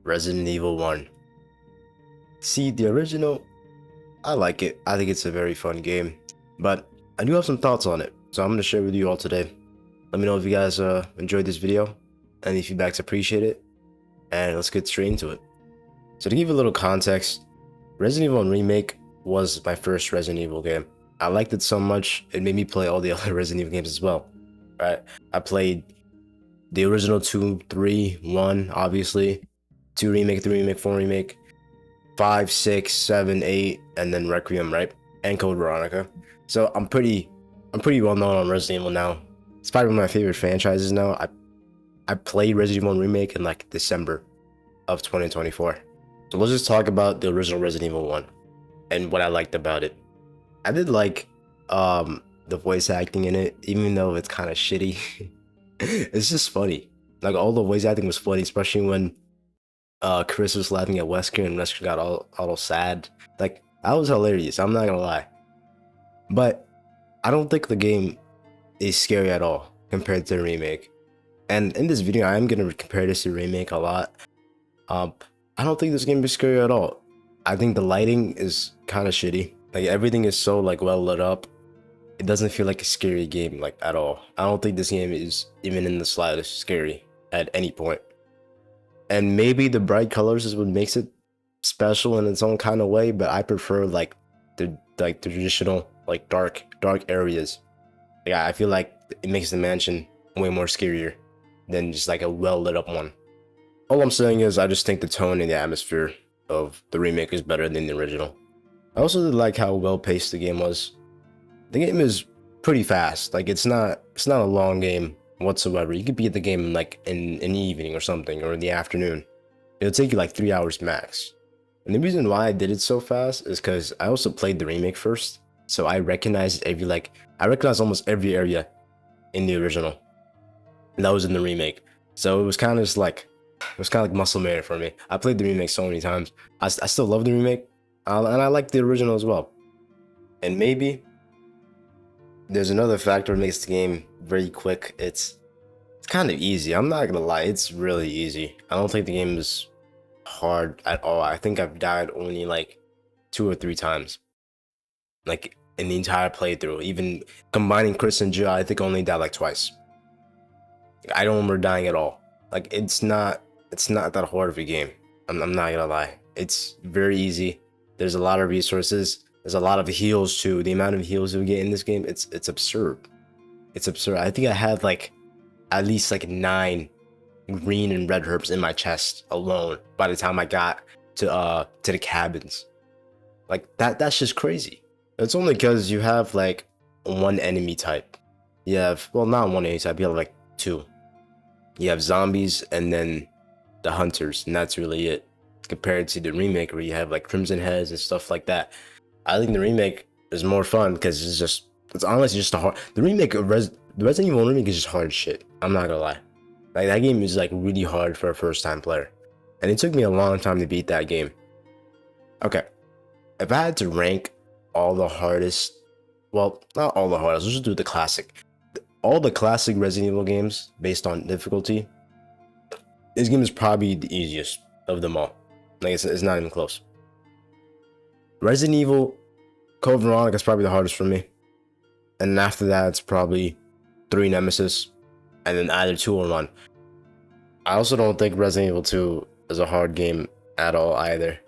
Resident Evil 1. See, the original, I like it. I think it's a very fun game, but I do have some thoughts on it, so I'm going to share with you all today. Let me know if you guys enjoyed this video. Any feedback's appreciated, and let's get straight into it. So to give you a little context, Resident Evil 1 Remake was my first Resident Evil game. I liked it so much, it made me play all the other Resident Evil games as well. Right? I played the original 2, 3, 1, obviously, 2 Remake, 3 Remake, 4 Remake, 5, 6, 7, 8, and then Requiem, right? And Code Veronica. So I'm pretty well known on Resident Evil now. It's probably one of my favorite franchises now. I played Resident Evil 1 Remake in like December of 2024. So let's just talk about the original Resident Evil 1 and what I liked about it. I did like the voice acting in it, even though it's kind of shitty. It's just funny. Like, all the voice acting was funny, especially when Chris was laughing at Wesker and Wesker got all sad. Like, that was hilarious, I'm not gonna lie. But I don't think the game is scary at all compared to the remake. And in this video, I am gonna compare this to the remake a lot. I don't think this game is scary at all. I think the lighting is kind of shitty. Like, everything is so like well lit up. It doesn't feel like a scary game like at all. I don't think this game is even in the slightest scary at any point. And maybe the bright colors is what makes it special in its own kind of way, but I prefer like the traditional like dark areas. Like, I feel like it makes the mansion way more scarier than just like a well lit up one. All I'm saying is I just think the tone and the atmosphere of the remake is better than the original. I also did like how well paced the game was. The game is pretty fast. Like, it's not a long game whatsoever. You could beat the game like in the evening or something, or in the afternoon. It'll take you like 3 hours max. And the reason why I did it so fast is because I also played the remake first. So I recognized almost every area in the original. And that was in the remake. So it was kind of just like, muscle memory for me. I played the remake so many times. I still love the remake. And I like the original as well. And maybe there's another factor that makes the game very quick. It's kind of easy. I'm not gonna lie, it's really easy. I don't think the game is hard at all. I think I've died only like 2 or 3 times. Like, in the entire playthrough. Even combining Chris and Jill, I think I only died like twice. I don't remember dying at all. Like, it's not that hard of a game. I'm not gonna lie. It's very easy. There's a lot of resources. There's a lot of heals too. The amount of heals we get in this game, it's absurd. It's absurd. I think I had like at least like 9 green and red herbs in my chest alone by the time I got to the cabins. Like, that's just crazy. It's only because you have like one enemy type. You have, well, not one enemy type, you have like 2. You have zombies and then the hunters, and that's really it. Compared to the remake where you have like Crimson Heads and stuff like that. I think the remake is more fun because it's honestly just the Resident Evil remake is just hard shit. I'm not gonna lie. Like, that game is like really hard for a first time player. And it took me a long time to beat that game. Okay. If I had to rank all the hardest, well, not all the hardest, let's just do the classic. All the classic Resident Evil games based on difficulty, this game is probably the easiest of them all. Like, it's not even close. Resident Evil Code Veronica is probably the hardest for me. And after that, it's probably 3 Nemesis. And then either 2 or 1. I also don't think Resident Evil 2 is a hard game at all either.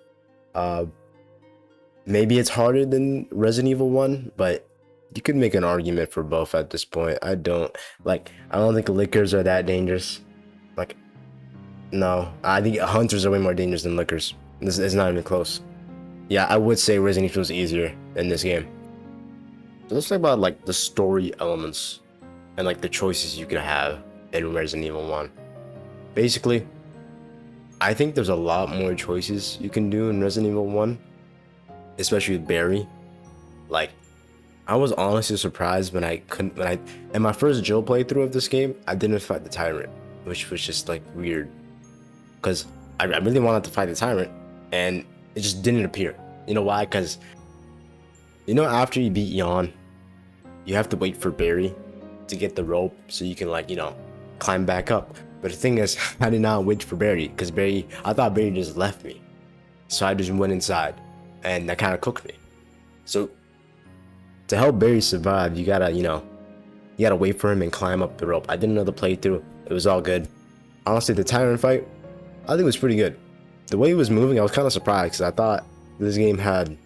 Maybe it's harder than Resident Evil 1, but you could make an argument for both at this point. I don't think lickers are that dangerous. Like, no, I think hunters are way more dangerous than lickers. This is not even close. Yeah, I would say Resident Evil is easier in this game. So let's talk about like the story elements and like the choices you could have in Resident Evil 1. Basically, I think there's a lot more choices you can do in Resident Evil 1, especially with Barry. Like, I was honestly surprised when in my first Jill playthrough of this game, I didn't fight the Tyrant, which was just like weird. Because I really wanted to fight the Tyrant, and it just didn't appear. You know why? Because, you know, after you beat Yawn, you have to wait for Barry to get the rope so you can, like, you know, climb back up. But the thing is, I did not wait for Barry because I thought Barry just left me. So I just went inside and that kind of cooked me. So to help Barry survive, you gotta, you gotta wait for him and climb up the rope. I did another playthrough. It was all good. Honestly, the Tyrant fight, I think it was pretty good. The way it was moving, I was kind of surprised because I thought this game had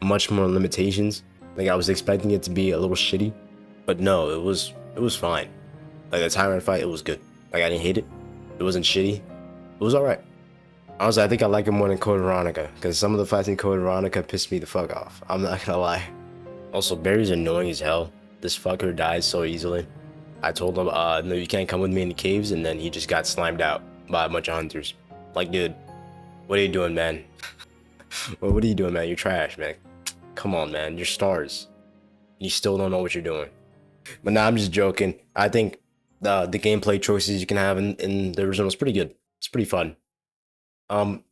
much more limitations. Like I was expecting it to be a little shitty, but no, it was fine. Like the Tyrant fight, it was good. Like I didn't hate it. It wasn't shitty. It was alright. Honestly, I think I like it more than Code Veronica because some of the fights in Code Veronica pissed me the fuck off. I'm not gonna lie. Also, Barry's annoying as hell. This fucker dies so easily. I told him, no, you can't come with me in the caves, and then he just got slimed out by a bunch of hunters. Like, dude, what are you doing, man? Well, what are you doing, man? You're trash, man. Come on, man. You're stars. You still don't know what you're doing. But nah, I'm just joking. I think the gameplay choices you can have in the original is pretty good. It's pretty fun. Honestly,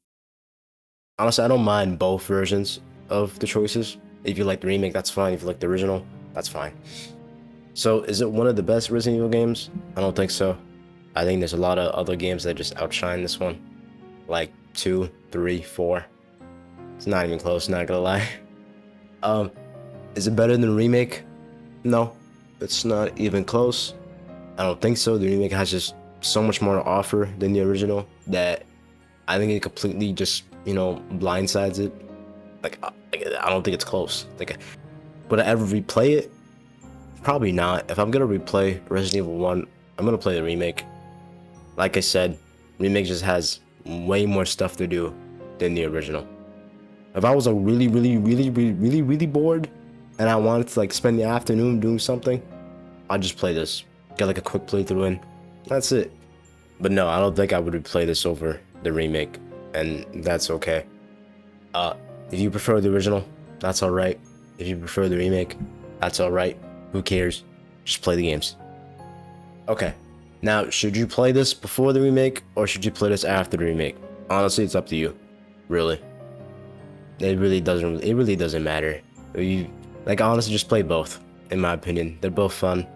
I don't mind both versions of the choices. If you like the remake, that's fine. If you like the original, that's fine. So, is it one of the best Resident Evil games? I don't think so. I think there's a lot of other games that just outshine this one. Like 2, 3, 4. It's not even close, not gonna lie. Is it better than the remake? No, it's not even close. I don't think so. The remake has just so much more to offer than the original that I think it completely just, blindsides it. Like I don't think it's close. Like, would I ever replay it? Probably not. If I'm gonna replay Resident Evil 1, I'm gonna play the remake. Like I said, remake just has way more stuff to do than the original. If I was like really bored and I wanted to like spend the afternoon doing something, I'd just play this. Get like a quick playthrough in. That's it. But no, I don't think I would replay this over the remake, and that's okay. If you prefer the original, that's alright. If you prefer the remake, that's alright. Who cares? Just play the games. Okay. Now, should you play this before the remake or should you play this after the remake? Honestly, it's up to you. Really. It really doesn't matter. Honestly, just play both, in my opinion. They're both fun.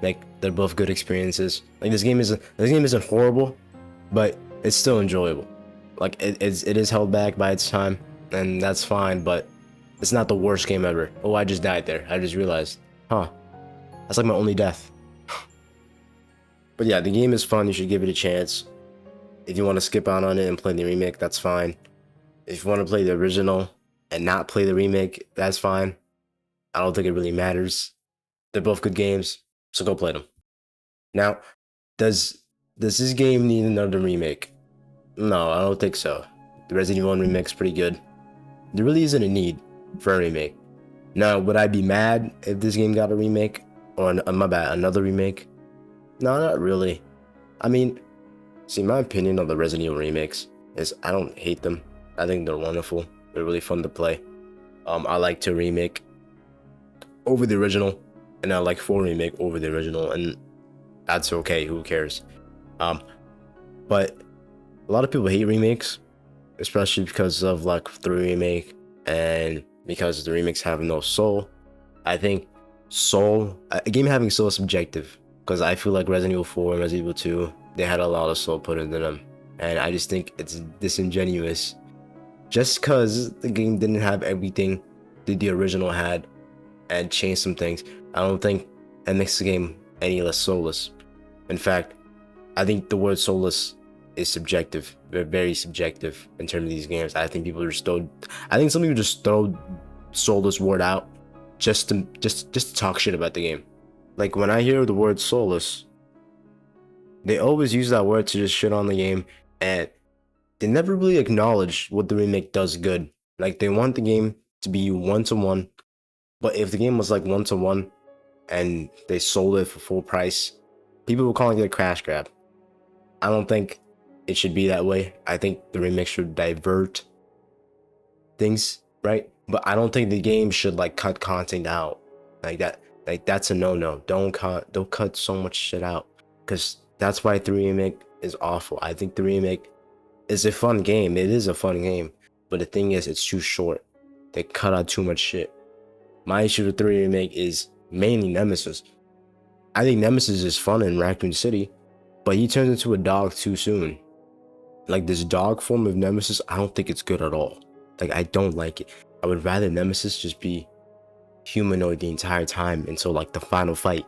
Like, they're both good experiences. Like, this game isn't horrible, but it's still enjoyable. Like, it is held back by its time, and that's fine, but it's not the worst game ever. Oh, I just died there. I just realized. Huh. That's like my only death. But yeah, the game is fun. You should give it a chance. If you want to skip out on it and play the remake, that's fine. If you want to play the original and not play the remake, that's fine. I don't think it really matters. They're both good games, so go play them. Now, does this game need another remake? No, I don't think so. The Resident Evil 1 remake is pretty good. There really isn't a need for a remake. Now, would I be mad if this game got a remake? Or, another remake? No, not really. I mean, see, my opinion on the Resident Evil remakes is I don't hate them. I think they're wonderful. They're really fun to play. I like to remake over the original, and I like 4 remake over the original, and that's okay. Who cares? But a lot of people hate remakes, especially because of like 3 remake and because the remakes have no soul. I think a game having soul is subjective, because I feel like Resident Evil 4 and Resident Evil 2, they had a lot of soul put into them, and I just think it's disingenuous just because the game didn't have everything that the original had and changed some things. I don't think that makes the game any less soulless. In fact, I think the word soulless is subjective. They're very subjective in terms of these games. I think some people just throw soulless word out just to talk shit about the game. Like, when I hear the word soulless, they always use that word to just shit on the game, and they never really acknowledge what the remake does good. Like, they want the game to be 1-to-1, but if the game was like 1-to-1 and they sold it for full price, people were calling it a crash grab. I don't think it should be that way. I think the remake should divert things, right? But I don't think the game should like cut content out like that. Like, that's a no-no. Don't cut so much shit out, because that's why the remake is awful. I think the remake is a fun game. It is a fun game, but the thing is, it's too short. They cut out too much shit. My issue with the remake is mainly Nemesis. I think Nemesis is fun in Raccoon City, but he turns into a dog too soon. Like this dog form of Nemesis, I don't think it's good at all. Like I don't like it. I would rather Nemesis just be humanoid the entire time until like the final fight.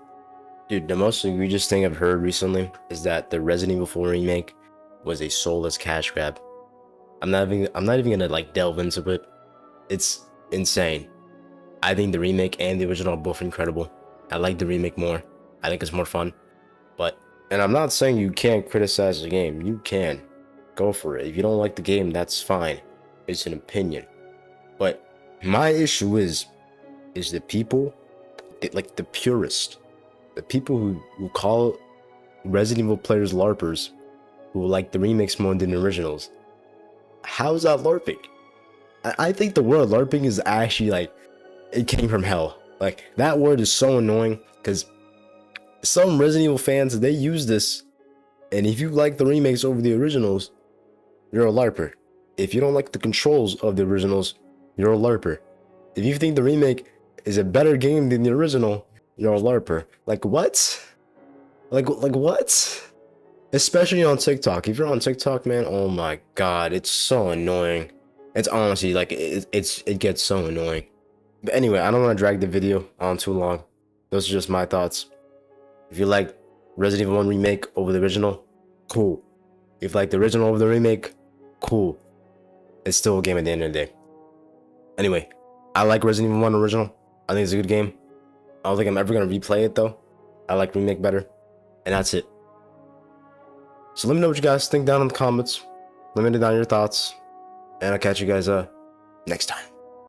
Dude, the most egregious thing I've heard recently is that the Resident Evil 4 remake was a soulless cash grab. I'm not even gonna like delve into it. It's insane. I think the remake and the original are both incredible. I like the remake more. I think it's more fun. And I'm not saying you can't criticize the game. You can. Go for it. If you don't like the game, that's fine. It's an opinion. But my issue is the people, like the purist, the people who call Resident Evil players LARPers, who like the remakes more than the originals. How is that LARPing? I think the word LARPing is actually like, it came from hell. Like that word is so annoying because some Resident Evil fans, they use this, and if you like the remakes over the originals, you're a LARPer. If you don't like the controls of the originals, you're a LARPer. If you think the remake is a better game than the original, you're a LARPer. Like what? Like what? Especially on TikTok. If you're on TikTok, man, oh my god, it's so annoying. It's honestly like it gets so annoying. But anyway, I don't want to drag the video on too long. Those are just my thoughts. If you like Resident Evil 1 remake over the original, cool. If you like the original over the remake, cool. It's still a game at the end of the day. Anyway, I like Resident Evil 1 original. I think it's a good game. I don't think I'm ever going to replay it though. I like remake better. And that's it. So let me know what you guys think down in the comments. Let me know down your thoughts. And I'll catch you guys next time.